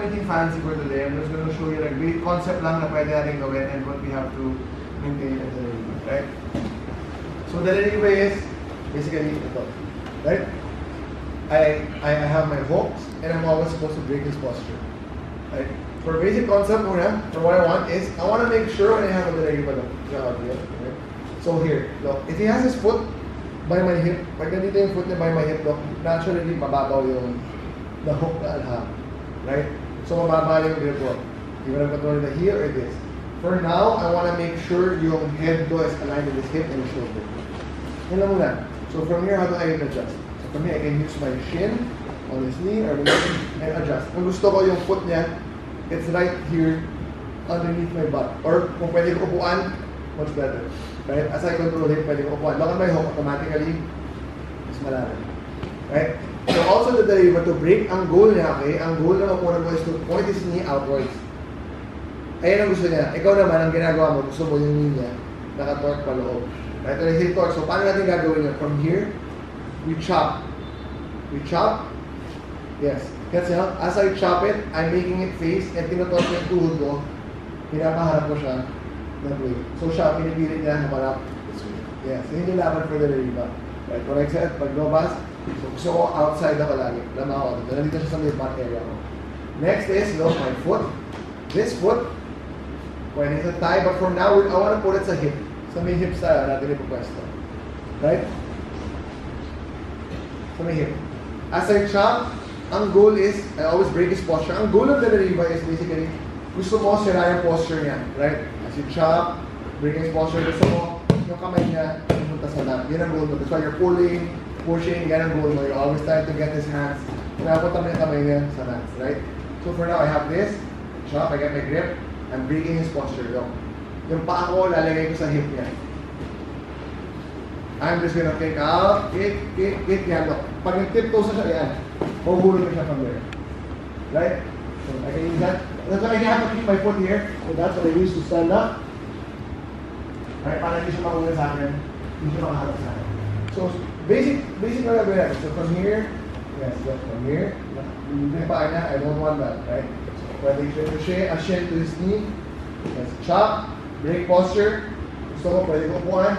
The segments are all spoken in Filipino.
anything fancy for today. I'm just going to show you like basic concept lang na pwede natin gawin and what we have to maintain as a deriva, right? So the deriva is basically ito, right? I have my hooks and I'm always supposed to break this posture, right? For basic concept muna, for what I want is, I want to make sure when I have a deriva, right? So here, look, if he has his foot by my hip, pag ganito yung foot niya by my hip, look, naturally mababaw yung the hook that I have, right? So mababaw yung grip ko. You're gonna control the here or this. For now, I want to make sure yung head ko is aligned with his hip and his shoulder. Yun lang muna. So from here, how do I adjust? So from here, I can use my shin on his knee or and adjust. Kung gusto ko yung foot niya, it's right here underneath my butt. Or kung pwede ko upuan, much better. Right? As I control it, pwede ko upuan. Look at my hook, automatically, mas malalim. Right? So also the deriva, to break ang goal niya, okay? Ang goal ng opponent mo is to point his knee outwards. Ayan ang gusto niya. Ikaw naman, ang ginagawa mo, gusto mo yung knee niya, naka-torque pa loob. Right? Or hip torque. So paano natin gagawin yun? From here, we chop. We chop. Yes. Kasi as I chop it, I'm making it face and tinotorque yung tuhod ko. Pinapaharap ko siya that way. So siya, pinipilit niya hamarap this way. Yes. Hindi yung laban for the deriva. Right? What I said, pag lumabas, so gusto ko outside ako lagi. Lama ako. Nandito siya sa may back area ko. Next is, look, my foot. This foot, when it's a tie, but for now, I want to put it sa hip. Sa may hip style, natin ipupwesto. Right? Sa may hip. As I chop, ang goal is, I always break his posture. Ang goal of the deriva is basically, gusto mo sira yung posture niya. Right? As you chop, break his posture, gusto mo, yung kamay niya, pumunta sa lap. Yan ang goal mo. That's why you're pulling, pushing, yan ang goal mo. You're always trying to get his hands. Pinapunta mo yung kamay niya sa hands. Right? So for now, I have this. Chop, I get my grip. I'm breaking his posture. Look. Yung paa ko, lalagay ko sa hip niya. I'm just gonna kick out, kick, yan. Look. Pag nag-tiptoe sa siya, yan. Mahuhulog ko siya from there. Right? So I can use that. That's why I have to keep my foot here. So that's what I use to stand up. Right? Para hindi siya makuha sa akin. Hindi siya makaharap sa akin. So basic na gagawin natin. So from here, yes, look, from here. Yung paa niya, I don't want that. Right? So pwede siya a shin to his knee. Yes, chop. Break posture. Gusto ko, pwede ko upuan.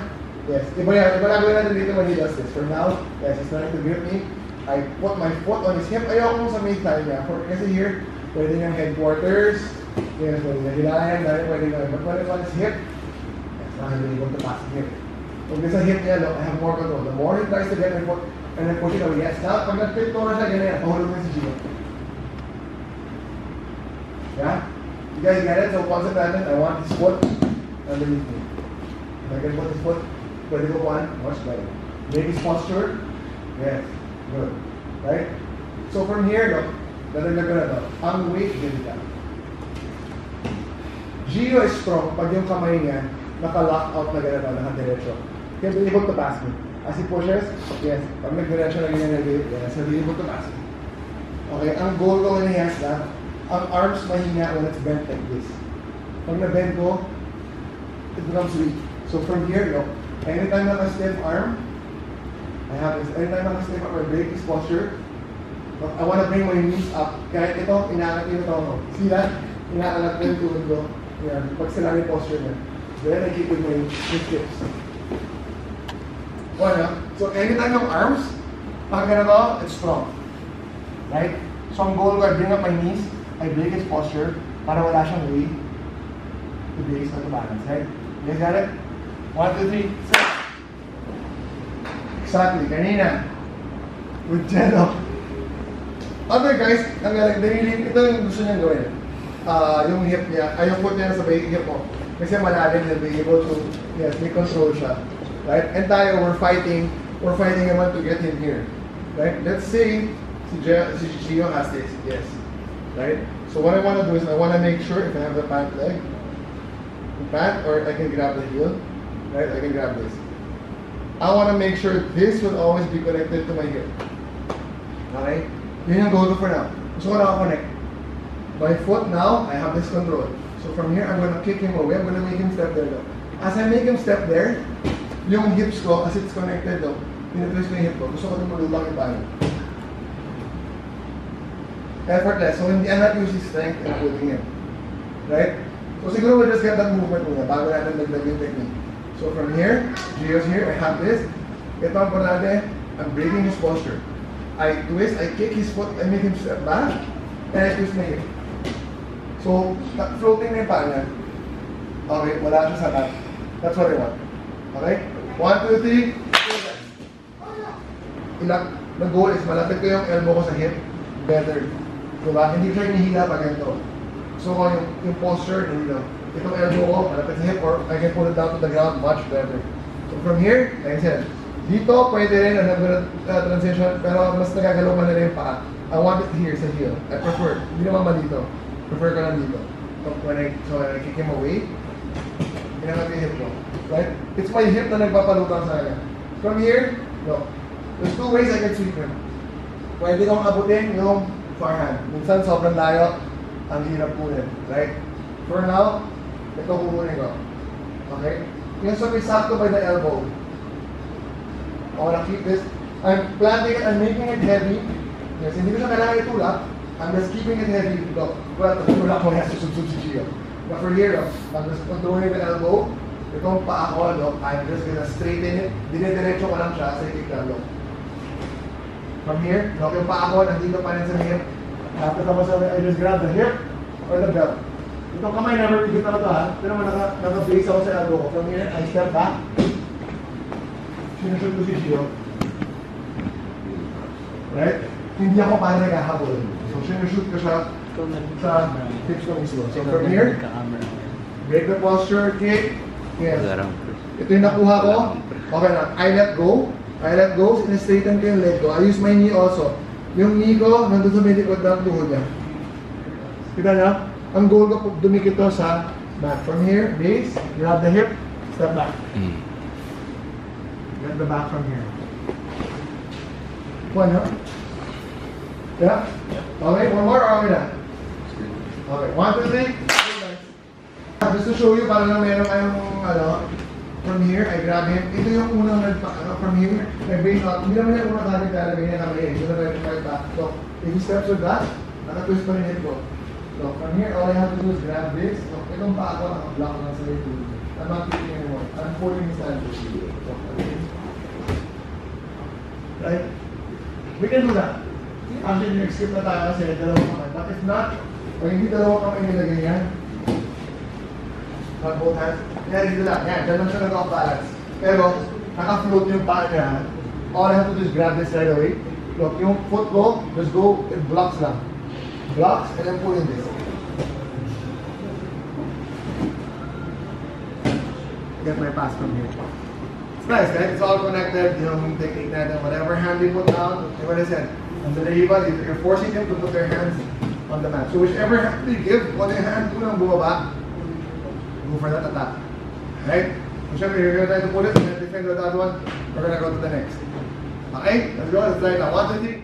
Yes, iba na gawin natin dito when he does this. For now, yes, he's trying to grip me. I put my foot on his hip. Ayoko sa may thigh niya. Kasi here, pwede niyang headquarters. Yes, pwede niya hilayan. Pwede niya. But when it's on his hip, yes, now he's able to pass the hip. Pag this hip niya, look, I have more control. The more he tries to get my foot and then push it away, yes, now, pag nag-tiptoe na siya, ganyan, pahulog na si Gio. Yeah? You guys get it? So concept natin, I want his foot underneath me. If I can put his foot, pwede ko kuhan, much better. Make his posture, yes, good. Right? So from here, look, dadagdag ko na ito. Ang weight, ganito ka. Gio is strong pag yung kamay niya naka-lock out na ganito, naka-diretso. Can be able to pass me. As he pushes, yes, pag nag-diretso na ganyan, yes, he'll be able to pass me. Okay, ang goal ko when he has that, ang arms mahina when it's bent like this. Pag na-bend ko, it becomes weak. So from here, look, anytime naka-stiff arm, I have this. Anytime naka-stiff arm, I break this posture. Look, I want to bring my knees up. Kahit ito, inaangat yun ito. See that? Inaangat ko yung tuhod ko. Yan, pag sila yung posture niya. Then I keep with my hips. So anytime yung arms, pag ganito, it's strong. Right? So ang goal ko, I bring up my knees, I break his posture para wala siyang way to base or to balance, right? You guys got it? 1, 2, 3, set. Exactly, kanina. With Jeno. Other guys, ang galing, ito yung gusto niyang gawin. Yung hip niya, yung foot niya sa hip mo. Kasi malalim na be able to, yes, may control siya. Right? And tayo, we're fighting naman to get him here. Right? Let's say, si Gio has this, yes. Right? So what I want to do is I want to make sure if I have the pant leg, or I can grab the heel, right? I can grab this. I want to make sure this will always be connected to my hip. Okay? Yun yung goal ko for now. Gusto ko naka-connect. My foot now, I have this control. So from here, I'm going to kick him away. I'm going to make him step there. As I make him step there, yung hips ko, as it's connected tinatwist ko yung hip ko. Gusto ko rin malutang yung paano. effortless. So I'm not using strength and pulling it. Right? So siguro we'll just get that movement muna bago natin dagdag yung technique. So from here, Gio's here, I have this. Ito ang importante, I'm breaking his posture. I twist, I kick his foot, I make him step back, and I twist my hip. So, floating na yung paa niya. Okay, wala siya sa back. That's what I want. Okay? 1, 2, 3. The goal is malapit ko yung elbow ko sa hip. Better. Diba? Hindi ko siya hinihila pag ganito. So, yung posture, dito. Itong elbow ko, malapit sa hip, or I can pull it down to the ground much better. So, from here, like I said, dito pwede rin transition, pero mas nagagalaw man na rin yung paa. I want it here sa heel. I prefer. Hindi naman man dito. Prefer ko lang dito. So, when I kick him away, ginangat yung hip ko. Right? It's my hip na nagpapalutang sa akin. From here, no. There's two ways I can sweep him. Pwede kong abutin yung forehand. Minsan sobrang layo, ang hirap kunin. Right? For now, ito kukunin ko. Okay? Yung sa may sakto by the elbow. I wanna keep this. I'm planting it and making it heavy. Yes, hindi ko siya kailangan itulak. I'm just keeping it heavy. Look, well, tulak ko yan, susubsub si Gio. But for here, look, I'm just controlling the elbow. Itong paa ko, look, I'm just gonna straighten it. Dinidiretso ko lang siya sa kick lang, look. From here, look, yung paa ko, nandito pa rin sa hip. After tapos I just grab the hip or the belt. Itong kamay, never pigit ako ito ha. Pero naka-base ako sa elbow ko. From here, I step back. Sinushoot ko si Gio. Right? Hindi ako parang naghahabol. So, sinushoot ko siya sa tips ko mismo. So, from here, break the posture, kick. Yes. Ito yung nakuha ko. Okay na. I let go. Straighten ko yung leg ko. I use my knee also. Yung knee ko, nandun sa may likod ng tuhod niya. Kita niya? Ang goal ko, dumikit to sa mat. From here, base, grab the hip, step back. Get the back from here. One, huh? Yeah? Okay, one more or okay na? Okay, 1, 2, 3. Just to show you, parang na meron kayong, from here, I grab him. Ito yung unang from here, I bring out. Hindi naman yung unang natin talaga niya kami eh. Ito na meron right back. So, if he steps with that, nakatwist pa rin hip ko. So, from here, all I have to do is grab this. So, itong paa ko, naka-block lang sa ito. I'm not kicking anymore. I'm pulling his hand. So, right? We can do that. Actually, nag-skip na tayo kasi dalawang kamay. But if not, pag hindi dalawang kamay nilagay yan, on both hands, yan, dito lang. Yan, dyan lang siya nag-off-balance. Pero, naka-float yung paa niya. All I have to do is grab this right away. Look, yung foot ko, just go, it blocks lang. Blocks, and then pull in this. Get my pass from here. It's nice, right? It's all connected, yung technique natin. Whatever hand you put down, like what I said, on the Deriva, you're forcing them to put their hands on the mat. So whichever hand you give, kung yung hand mo nang bumaba, go for that attack. Right? So syempre, you're gonna try to pull it, and then defend with that one, we're gonna go to the next. Okay? Let's go, let's try it now. 1, 2, 3.